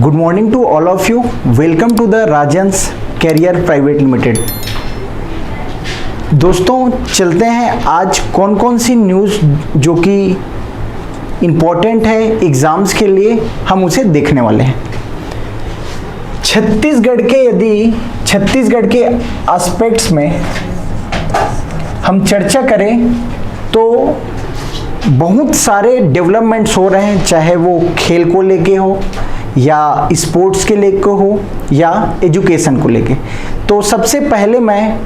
Good morning to all of you. Welcome to the Rajans Career Private Limited. दोस्तों चलते हैं आज कौन कौन सी न्यूज़ जो कि इम्पोर्टेंट है एग्ज़ाम्स के लिए हम उसे देखने वाले हैं। छत्तीसगढ़ के एस्पेक्ट्स में हम चर्चा करें तो बहुत सारे डेवलपमेंट्स हो रहे हैं, चाहे वो खेल को लेके हो या स्पोर्ट्स के लेके हो या एजुकेशन को लेके। तो सबसे पहले मैं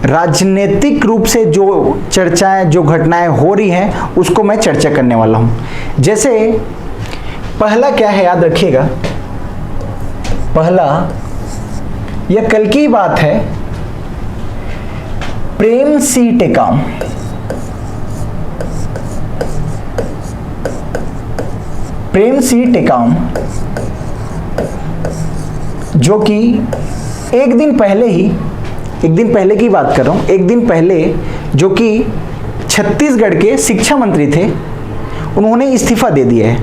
राजनीतिक रूप से जो चर्चाएं जो घटनाएं हो रही हैं उसको मैं चर्चा करने वाला हूं। जैसे पहला क्या है याद रखिएगा, पहला यह कल की बात है, प्रेम सी टेकाम जो कि एक दिन पहले की बात कर रहा हूं, एक दिन पहले जो कि छत्तीसगढ़ के शिक्षा मंत्री थे, उन्होंने इस्तीफा दे दिया है।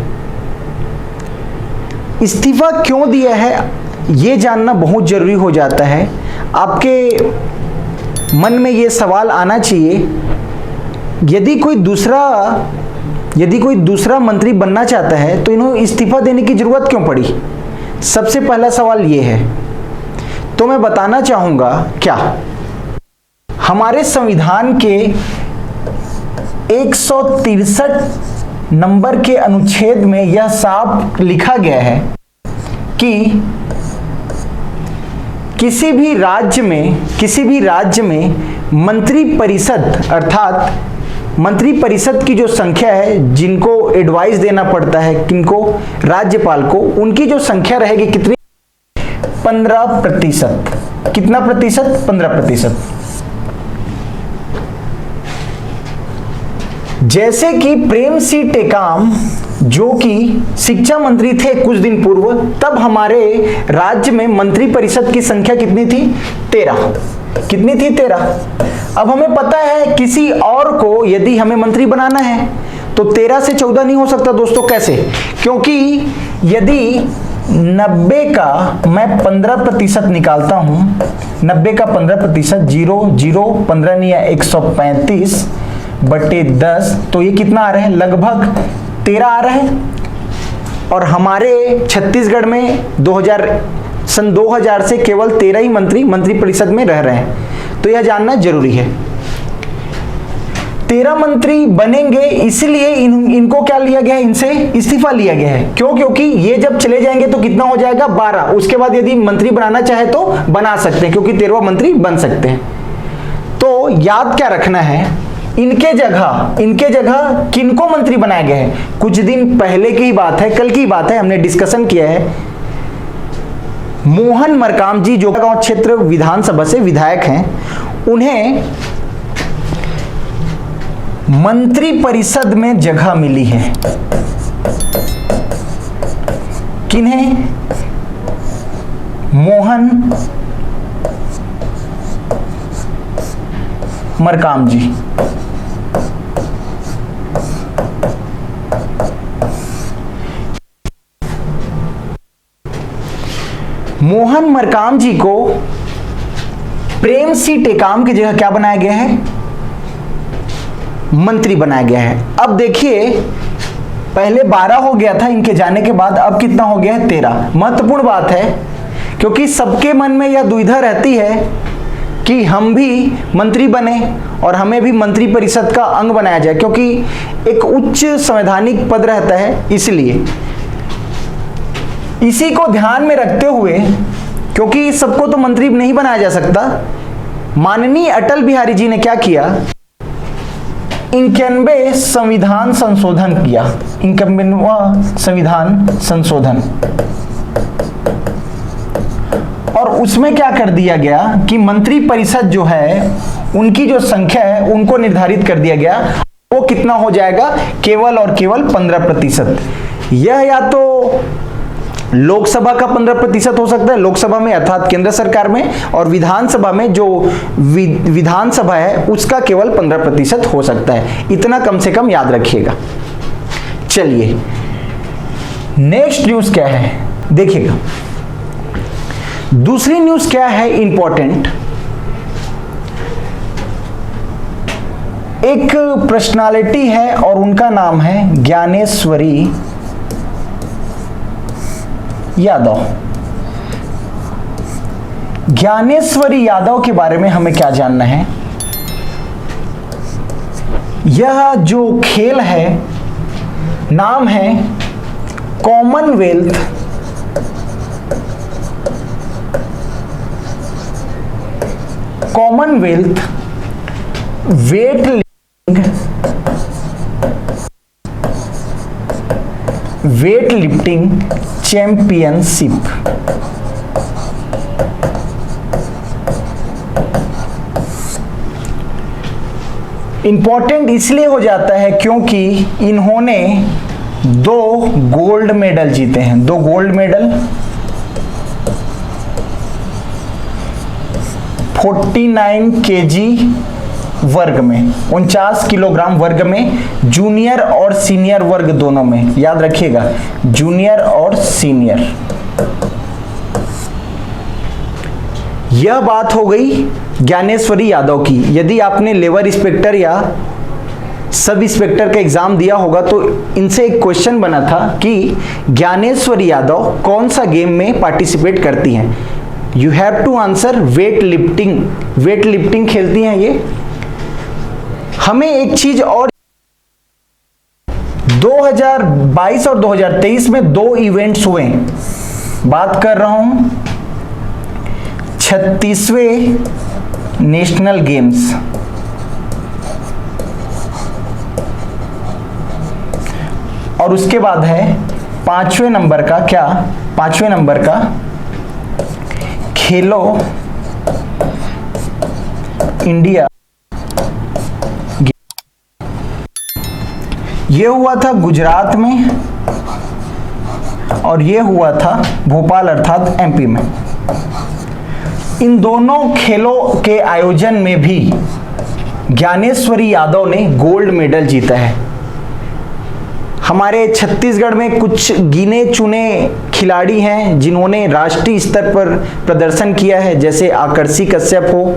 इस्तीफा क्यों दिया है ये जानना बहुत जरूरी हो जाता है। आपके मन में ये सवाल आना चाहिए, यदि कोई दूसरा मंत्री बनना चाहता है तो इन्हें इस्तीफा देने की जरूरत क्यों पड़ी? सबसे पहला सवाल ये है। तो मैं बताना चाहूंगा क्या हमारे संविधान के 163 नंबर के अनुच्छेद में यह साफ लिखा गया है कि किसी भी राज्य में मंत्रिपरिषद अर्थात मंत्रिपरिषद की जो संख्या है, जिनको एडवाइस देना पड़ता है किनको, राज्यपाल को, उनकी जो संख्या रहेगी कितनी? 15%। कितना प्रतिशत? 15%। जैसे कि प्रेम सी टेकाम जो कि शिक्षा मंत्री थे कुछ दिन पूर्व, तब हमारे राज्य में मंत्रिपरिषद की संख्या कितनी थी? 13। कितनी थी? 13। अब हमें पता है किसी और को यदि हमें मंत्री बनाना है तो 13 से 14 नहीं हो सकता दोस्तों। कैसे? क्योंकि यदि 90 का मैं 15% निकालता हूं, 90 का 15%, 0 15 नहीं है, 135/10, तो ये कितना आ रहा है? लगभग 13 आ रहा है। और हमारे छत्तीसगढ़ में सन 2000 से केवल 13 ही मंत्रिपरिषद में रह रहे हैं, तो यह जानना जरूरी है। 13 मंत्री बनेंगे, इसलिए इनको क्या लिया गया है? इनसे इस्तीफा लिया गया है। क्यों? क्योंकि ये जब चले जाएंगे तो कितना हो जाएगा? 12। उसके बाद यदि मंत्री बनाना चाहे तो बना सकते हैं, क्योंकि 13वां मंत्री बन सकते हैं। तो याद क्या रखना है, इनके जगह किनको मंत्री बनाया गया है? कुछ दिन पहले की बात है, कल की बात है, हमने डिस्कशन किया है। मोहन मरकाम जी जो गांव क्षेत्र विधानसभा से विधायक हैं, उन्हें मंत्रिपरिषद में जगह मिली है। किन्हें? मोहन मरकाम जी। मोहन मरकाम जी को प्रेम सी टेकाम की जगह क्या बनाया गया है? मंत्री बनाया गया है। अब देखिए, पहले 12 हो गया था इनके जाने के बाद, अब कितना हो गया है? 13। महत्वपूर्ण बात है, क्योंकि सबके मन में यह दुविधा रहती है कि हम भी मंत्री बने और हमें भी मंत्रिपरिषद का अंग बनाया जाए, क्योंकि एक उच्च संवैधानिक पद रहता है। इसलिए इसी को ध्यान में रखते हुए, क्योंकि सबको तो मंत्री नहीं बनाया जा सकता, माननीय अटल बिहारी जी ने क्या किया? 91 संविधान संशोधन किया। 91वां संविधान संशोधन, और उसमें क्या कर दिया गया कि मंत्रिपरिषद जो है उनकी जो संख्या है उनको निर्धारित कर दिया गया। वो कितना हो जाएगा? केवल और केवल 15%। यह या तो लोकसभा का 15% हो सकता है, लोकसभा में अर्थात केंद्र सरकार में, और विधानसभा में जो विधानसभा है उसका केवल 15% हो सकता है। इतना कम से कम याद रखिएगा। चलिए नेक्स्ट न्यूज क्या है? देखिएगा दूसरी न्यूज क्या है इंपॉर्टेंट। एक पर्सनालिटी है और उनका नाम है ज्ञानेश्वरी यादव। ज्ञानेश्वरी यादव के बारे में हमें क्या जानना है। यह जो खेल है नाम है Commonwealth weight lifting championship. Important इसलिए हो जाता है क्योंकि इन्होंने 2 गोल्ड मेडल जीते हैं। 2 गोल्ड मेडल 49 केजी वर्ग में, 49 किलोग्राम वर्ग में, जूनियर और सीनियर वर्ग दोनों में, याद रखिएगा जूनियर और सीनियर। यह बात हो गई ज्ञानेश्वरी यादव की। यदि आपने लेबर इंस्पेक्टर या सब इंस्पेक्टर का एग्जाम दिया होगा तो इनसे एक क्वेश्चन बना था कि ज्ञानेश्वरी यादव कौन सा गेम में पार्टिसिपेट करती हैं। You have to answer weightlifting खेलती हैं ये। हमें एक चीज और 2022 और 2023 में 2 इवेंट्स हुए। बात कर रहा हूं 36वें नेशनल गेम्स और उसके बाद है 5वें नंबर का क्या, 5वें नंबर का खेलो इंडिया। ये हुआ था गुजरात में और ये हुआ था भोपाल अर्थात एमपी में। इन दोनों खेलों के आयोजन में भी ज्ञानेश्वरी यादव ने गोल्ड मेडल जीता है। हमारे छत्तीसगढ़ में कुछ गिने चुने खिलाड़ी हैं जिन्होंने राष्ट्रीय स्तर पर प्रदर्शन किया है, जैसे आकर्षी कश्यप हो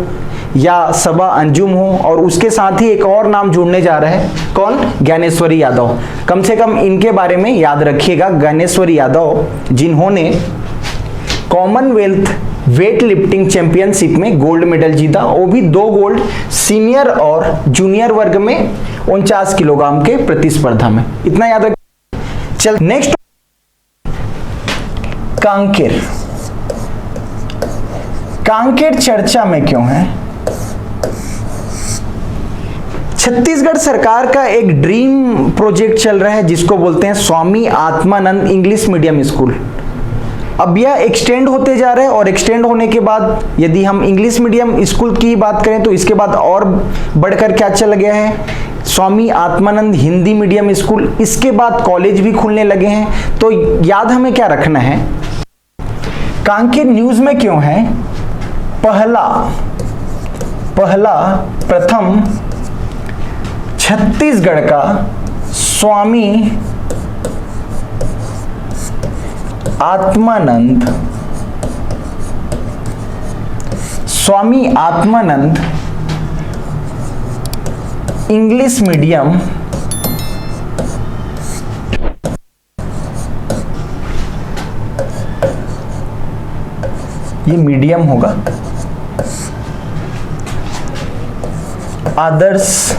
या सबा अंजुम हो, और उसके साथ ही एक और नाम जुड़ने जा रहा है, कौन, ज्ञानेश्वरी यादव। कम से कम इनके बारे में याद रखिएगा, ज्ञानेश्वरी यादव जिन्होंने कॉमनवेल्थ वेट लिफ्टिंग चैंपियनशिप में गोल्ड मेडल जीता, वो भी 2 गोल्ड सीनियर और जूनियर वर्ग में 49 किलोग्राम के प्रतिस्पर्धा में। इतना याद रख। चल नेक्स्ट, कांकेर चर्चा में क्यों है। छत्तीसगढ़ सरकार का एक ड्रीम प्रोजेक्ट चल रहा है जिसको बोलते हैं Swami Atmanand English medium school. अब यह एक्सटेंड होते जा रहे हैं और एक्सटेंड होने के बाद यदि हम इंग्लिश मीडियम स्कूल की बात करें तो इसके बाद और बढ़कर क्या चल गया है, स्वामी आत्मानंद हिंदी मीडियम स्कूल। इसके बाद कॉलेज भी खुलने लगे हैं। तो याद हमें क्या रखना है, कांकेर न्यूज में क्यों है। प्रथम छत्तीसगढ़ का स्वामी आत्मानंद इंग्लिश मीडियम ये मीडियम होगा, आदर्श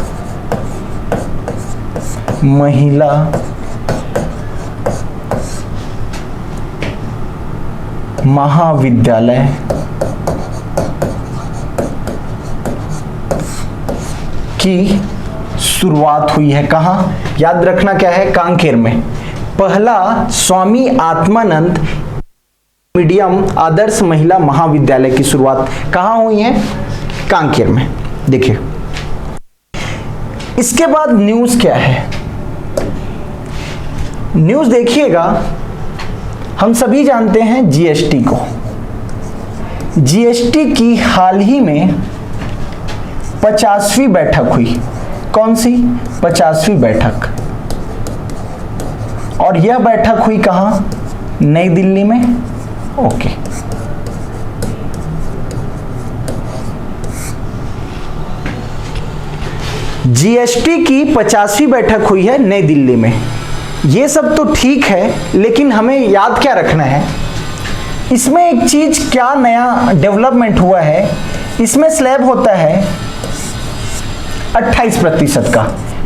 महिला महाविद्यालय की शुरुआत हुई है। कहां, याद रखना क्या है, कांकेर में। पहला स्वामी आत्मानंद मीडियम आदर्श महिला महाविद्यालय की शुरुआत कहां हुई है, कांकेर में। देखिए इसके बाद न्यूज क्या है, न्यूज देखिएगा। हम सभी जानते हैं जीएसटी को। जीएसटी की हाल ही में 50वीं बैठक हुई। कौन सी, 50वीं बैठक। और यह बैठक हुई कहां, नई दिल्ली में। ओके, जीएसटी की 50वीं बैठक हुई है नई दिल्ली में। ये सब तो ठीक है, लेकिन हमें याद क्या रखना है, इसमें एक चीज क्या नया डेवलपमेंट हुआ है। इसमें स्लैब होता है 28% का,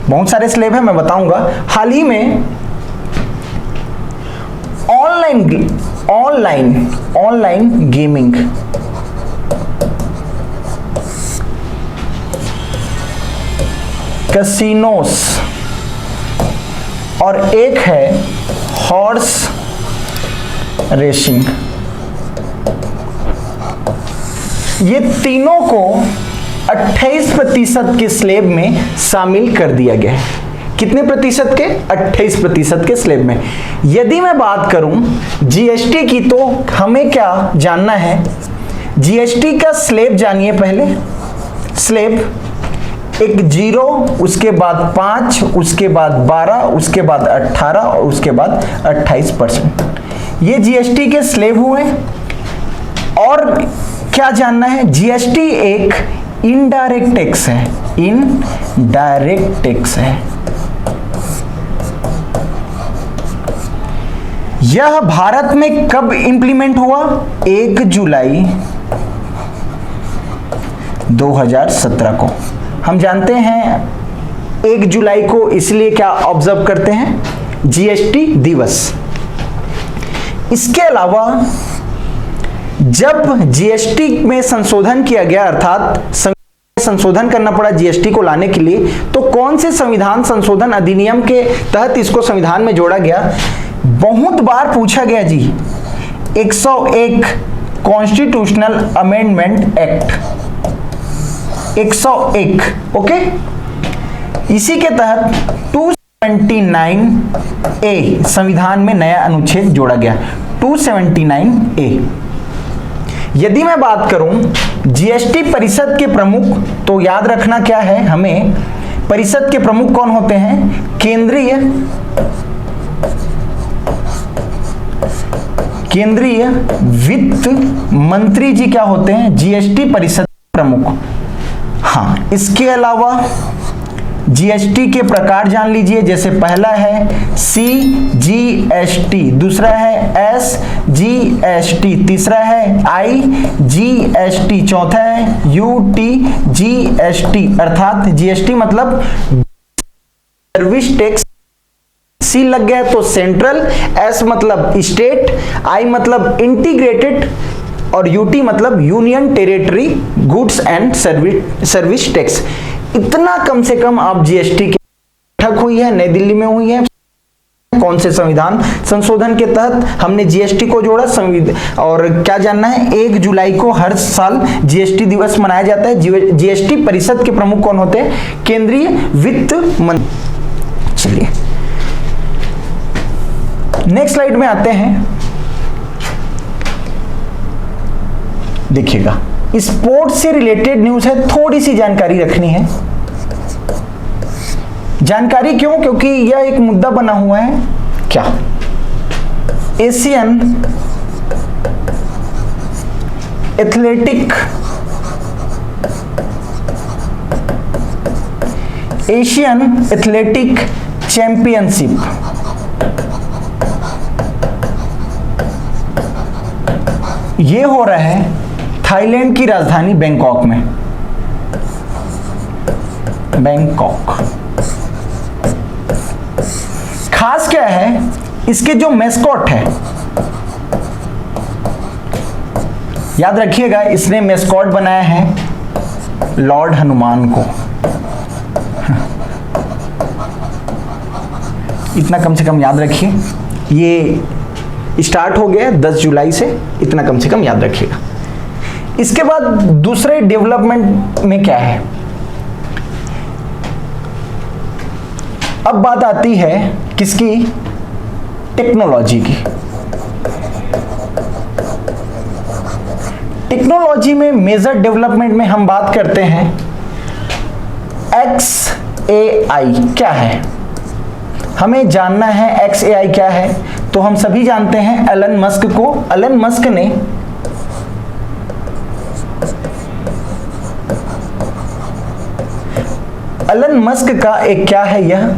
बहुत सारे स्लैब है, मैं बताऊंगा। हाल ही में ऑनलाइन गेमिंग कैसीनोस और एक है हॉर्स रेसिंग, ये तीनों को 28% के स्लैब में शामिल कर दिया गया है। कितने प्रतिशत के? 28% के स्लैब में। यदि मैं बात करूं जीएसटी की, तो हमें क्या जानना है, जीएसटी का स्लैब जानिए पहले। स्लैब एक 0, उसके बाद 5, उसके बाद 12, उसके बाद 18 और उसके बाद 28%। ये जीएसटी के स्लैब हुए। और क्या जानना है, जीएसटी एक इनडायरेक्ट टैक्स है, इनडायरेक्ट टैक्स है। यह भारत में कब इंप्लीमेंट हुआ? 1 जुलाई 2017 को। हम जानते हैं 1 जुलाई को इसलिए क्या ऑब्जर्व करते हैं, जीएसटी दिवस। इसके अलावा जब जीएसटी में संशोधन किया गया, अर्थात संशोधन करना पड़ा जीएसटी को लाने के लिए, तो कौन से संविधान संशोधन अधिनियम के तहत इसको संविधान में जोड़ा गया? बहुत बार पूछा गया जी, 101 कॉन्स्टिट्यूशनल अमेंडमेंट एक्ट 101। ओके, इसी के तहत 279A संविधान में नया अनुच्छेद जोड़ा गया, 279A। यदि मैं बात करूं जीएसटी परिषद के प्रमुख, तो याद रखना क्या है हमें, परिषद के प्रमुख कौन होते हैं? केंद्रीय वित्त मंत्री जी क्या होते हैं? जीएसटी परिषद प्रमुख। हाँ, इसके अलावा जीएसटी के प्रकार जान लीजिए, जैसे पहला है CGST, दूसरा है SGST, तीसरा है IGST, चौथा है UTGST, अर्थात जीएसटी मतलब सर्विस टैक्स, C लग गया तो सेंट्रल, S मतलब स्टेट, I मतलब इंटीग्रेटेड और UT मतलब union territory goods and service tax. इतना कम से कम आप जीएसटी की बैठक हुई है, नई दिल्ली में हुई है। कौन से संविधान संशोधन के तहत हमने जीएसटी को जोड़ा, और क्या जानना है, 1 जुलाई को हर साल जीएसटी दिवस मनाया जाता है। जीएसटी परिषद के प्रमुख कौन होते हैं? केंद्रीय वित्त मंत्री। चलिए नेक्स्ट स्लाइड में आते हैं। देखिएगा, स्पोर्ट्स से रिलेटेड न्यूज है, थोड़ी सी जानकारी रखनी है। जानकारी क्यों? क्योंकि यह एक मुद्दा बना हुआ है। क्या? एशियन एथलेटिक चैंपियनशिप ये हो रहा है थाईलैंड की राजधानी बैंकॉक में। बैंकॉक खास क्या है, इसके जो मैस्कॉट है, याद रखिएगा, इसने मैस्कॉट बनाया है लॉर्ड हनुमान को। इतना कम से कम याद रखिए, ये स्टार्ट हो गया 10 जुलाई से, इतना कम से कम याद रखिएगा। इसके बाद दूसरे डेवलपमेंट में क्या है, अब बात आती है किसकी? टेक्नोलॉजी की। टेक्नोलॉजी में मेजर डेवलपमेंट में हम बात करते हैं XAI क्या है, हमें जानना है XAI क्या है। तो हम सभी जानते हैं एलन मस्क को। एलन मस्क ने एलन मस्क का एक क्या है, यह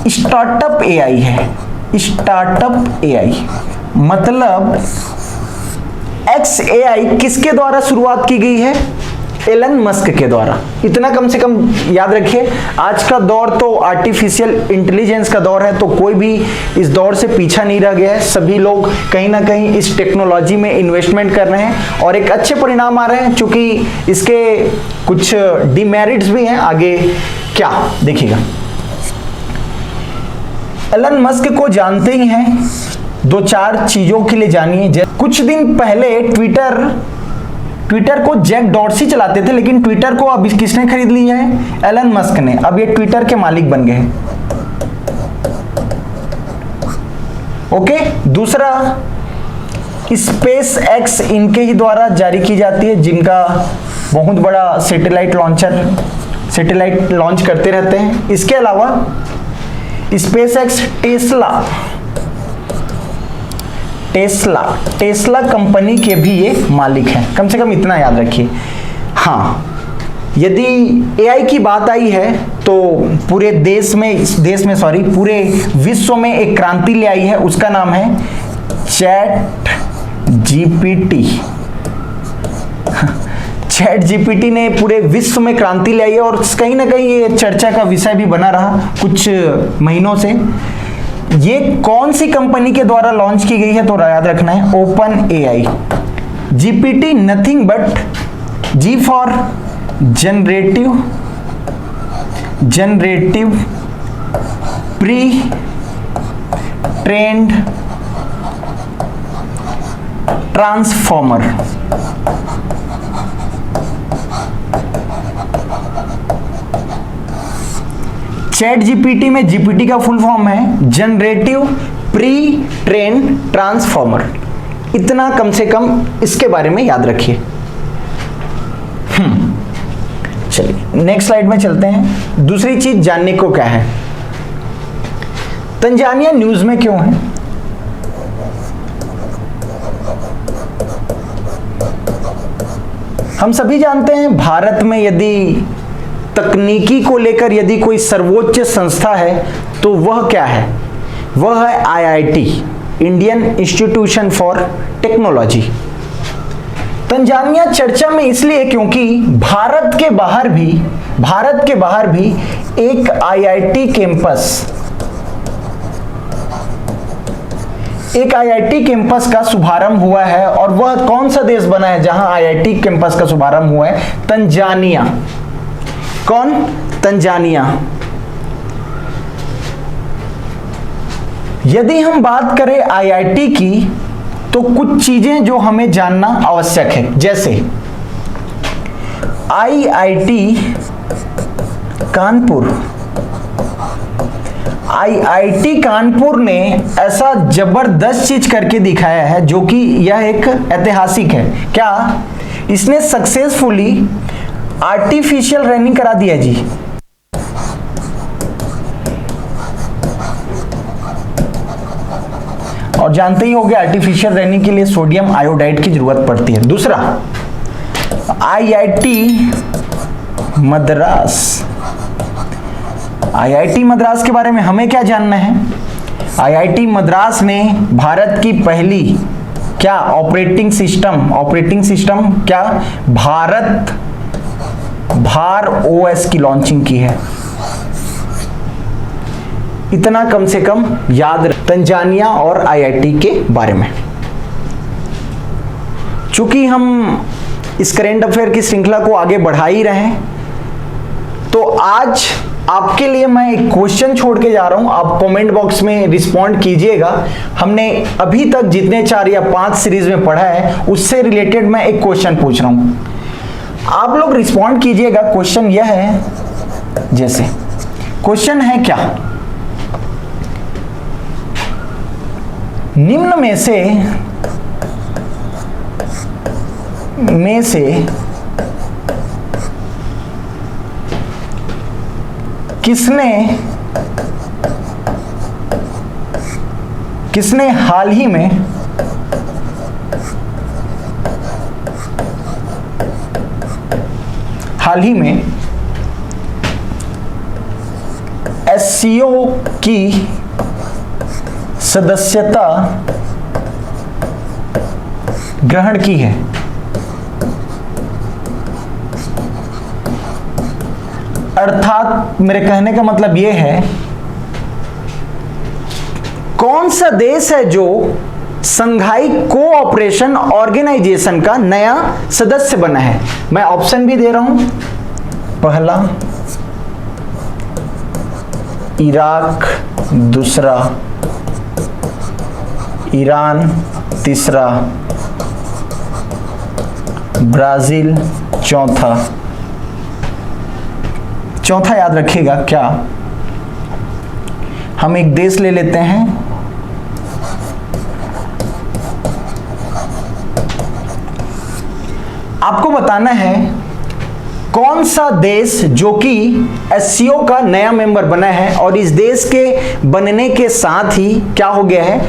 स्टार्टअप एआई है। स्टार्टअप एआई मतलब XAI किसके द्वारा शुरुआत की गई है? एलन मस्क के द्वारा। इतना कम से कम याद रखिए। आज का दौर तो आर्टिफिशियल इंटेलिजेंस का दौर है, तो कोई भी इस दौर से पीछा नहीं रह गया है। सभी लोग कहीं ना कहीं इस टेक्नोलॉजी में इन्वेस्टमेंट कर रहे हैं और एक अच्छे परिणाम आ रहे हैं, क्योंकि इसके कुछ डिमेरिट्स भी हैं। आगे क्या देखिएगा। एलन मस्क को जानते ही हैं, दो चार चीजों के लिए जानिए। कुछ दिन पहले ट्विटर को जैक डॉर्सी चलाते थे, लेकिन ट्विटर को अब किसने खरीद लिया है? एलन मस्क ने। अब ये ट्विटर के मालिक बन गए। ओके, दूसरा स्पेस एक्स इनके ही द्वारा जारी की जाती है, जिनका बहुत बड़ा सैटेलाइट लॉन्च करते रहते हैं। इसके अलावा स्पेस एक्स टेस्ला कंपनी के भी ये मालिक हैं। कम से कम इतना याद रखिए। हाँ, यदि एआई की बात आई है तो पूरे पूरे विश्व में एक क्रांति ले आई है। उसका नाम है चैट जीपीटी ने पूरे विश्व में क्रांति लाई है और कहीं ना कहीं ये चर्चा का विषय भी बना रहा कुछ महीनों से। ये कौन सी कंपनी के द्वारा लॉन्च की गई है तो याद रखना है, OpenAI. GPT nothing but G for generative pre trained transformer. ChatGPT में जीपीटी का फुल फॉर्म है जनरेटिव प्री ट्रेन ट्रांसफॉर्मर। इतना कम से कम इसके बारे में याद रखिए। चलिए नेक्स्ट स्लाइड में चलते हैं। दूसरी चीज जानने को क्या है, तंजानिया न्यूज में क्यों है? हम सभी जानते हैं भारत में यदि तकनीकी को लेकर यदि कोई सर्वोच्च संस्था है तो वह क्या है? वह है IIT, Indian institution for technology. Tanzania चर्चा में इसलिए क्योंकि भारत के बाहर भी एक IIT कैंपस का शुभारंभ हुआ है। और वह कौन सा देश बना है जहां IIT कैंपस का शुभारंभ हुआ है? तंजानिया। कौन? तंजानिया। यदि हम बात करें IIT की तो कुछ चीजें जो हमें जानना आवश्यक है, जैसे IIT कानपुर ने ऐसा जबरदस्त चीज करके दिखाया है जो कि यह एक ऐतिहासिक है। क्या? इसने सक्सेसफुली आर्टिफिशियल रनिंग करा दिया जी। और जानते ही होंगे आर्टिफिशियल रनिंग के लिए सोडियम आयोडाइड की जरूरत पड़ती है। दूसरा IIT मद्रास के बारे में हमें क्या जानना है? IIT मद्रास ने भारत की पहली क्या ऑपरेटिंग सिस्टम क्या भार OS की लॉन्चिंग की है। इतना कम से कम याद तंजानिया और IIT के बारे में। चूंकि हम इस करेंट अफेयर की श्रृंखला को आगे बढ़ा ही रहे हैं, तो आज आपके लिए मैं एक क्वेश्चन छोड़ के जा रहा हूं। आप कमेंट बॉक्स में रिस्पॉन्ड कीजिएगा। हमने अभी तक जितने 4 या 5 सीरीज में पढ़ा है उससे रिलेटेड मैं एक क्वेश्चन पूछ रहा हूं, आप लोग रिस्पॉन्ड कीजिएगा। क्वेश्चन यह है, जैसे क्वेश्चन है क्या, निम्न में से किसने किसने हाल ही में SCO की सदस्यता ग्रहण की है? अर्थात मेरे कहने का मतलब यह है, कौन सा देश है जो संघाई कोऑपरेशन ऑर्गेनाइजेशन का नया सदस्य बना है? मैं ऑप्शन भी दे रहा हूं। पहला इराक, दूसरा ईरान, तीसरा ब्राजील, चौथा याद रखिएगा क्या, हम एक देश ले लेते हैं, आपको बताना है कौन सा देश जो कि SCO का नया मेंबर बना है और इस देश के बनने के साथ ही क्या हो गया है,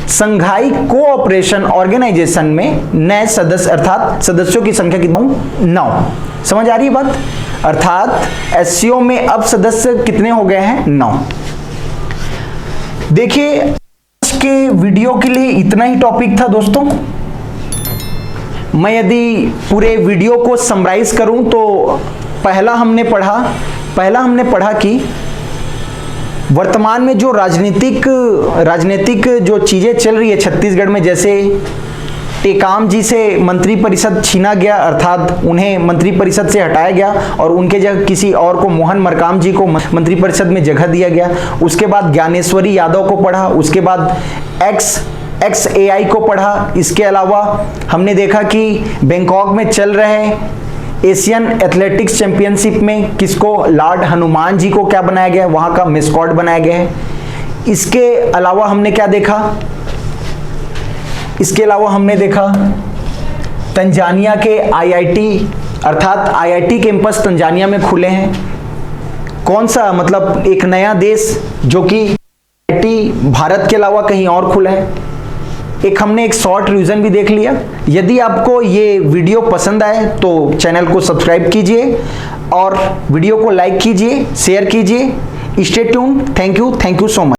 संघाई कोऑपरेशन ऑर्गेनाइजेशन में नए सदस्य, अर्थात सदस्यों की संख्या कितनी? 9। समझ आ रही है बात? अर्थात SCO में अब सदस्य कितने हो गए हैं? 9। देखिए, आज के वीडियो के लिए इतना ही टॉपिक था दोस्तों। मैं यदि पूरे वीडियो को समराइज करूं तो पहला हमने पढ़ा कि वर्तमान में जो राजनीतिक जो चीजें चल रही है छत्तीसगढ़ में, जैसे टेकाम जी से मंत्री परिषद छीना गया, अर्थात उन्हें मंत्री परिषद से हटाया गया और उनके जगह किसी और को, मोहन मरकाम जी को मंत्री परिषद में जगह दिया गया। उसके बाद ज्ञानेश्वरी यादव को पढ़ा, उसके बाद XAI को पढ़ा। इसके अलावा हमने देखा कि बैंकॉक में चल रहे एशियन एथलेटिक्स चैंपियनशिप में किसको, लॉर्ड हनुमान जी को क्या बनाया गया है, वहां का मैस्कॉट बनाया गया है। इसके अलावा हमने क्या देखा, तंजानिया के IIT अर्थात IIT कैंपस तंजानिया में खुले हैं। कौन सा, मतलब एक नया देश जो कि IIT भारत के अलावा कहीं और खुला है। हमने एक शॉर्ट रिवीजन भी देख लिया। यदि आपको ये वीडियो पसंद आए तो चैनल को सब्सक्राइब कीजिए और वीडियो को लाइक कीजिए, शेयर कीजिए। Stay tuned. Thank you so much.